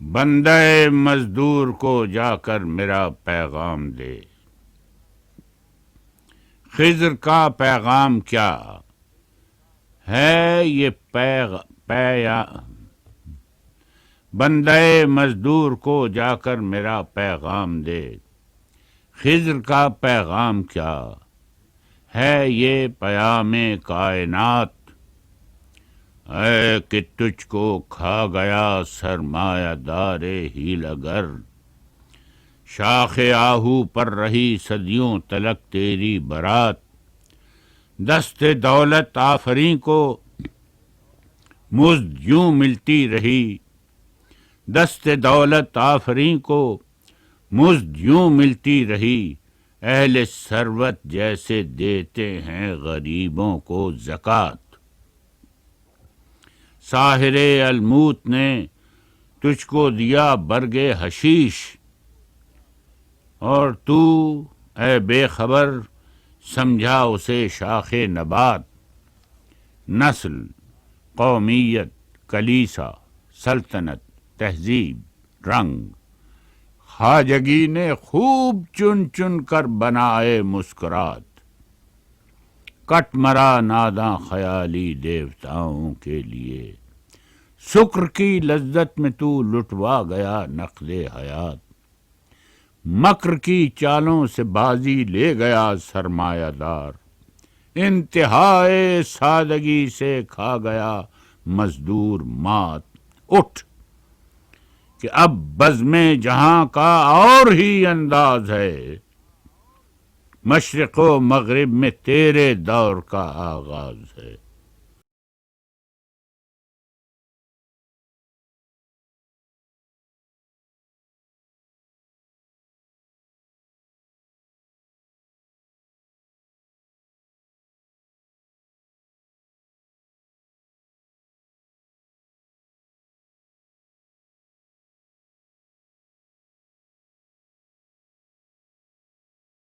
بندہ مزدور کو جا کر میرا پیغام دے، خضر کا پیغام کیا ہے یہ بندہ مزدور کو جا کر میرا پیغام دے، خضر کا پیغام کیا ہے یہ پیام کائنات، اے کہ تجھ کو کھا گیا سرمایہ دار ہیلہ گر، شاخ آہو پر رہی صدیوں تلک تیری برات، دست دولت آفریں کو مزد یوں ملتی رہی، دست دولت آفریں کو مزد یوں ملتی رہی، اہل ثروت جیسے دیتے ہیں غریبوں کو زکوٰۃ، ساحر الموت نے تجھ کو دیا برگ حشیش، اور تو اے بے خبر سمجھا اسے شاخ نبات، نسل، قومیت، کلیسا، سلطنت، تہذیب، رنگ، خواجگی نے خوب چن چن کر بنائے مسکرات، کٹ مرا ناداں خیالی دیوتاؤں کے لیے، شکر کی لذت میں تو لٹوا گیا نقد حیات، مکر کی چالوں سے بازی لے گیا سرمایہ دار، انتہائے سادگی سے کھا گیا مزدور مات، اٹھ کہ اب بزم جہاں کا اور ہی انداز ہے، مشرق و مغرب میں تیرے دور کا آغاز ہے۔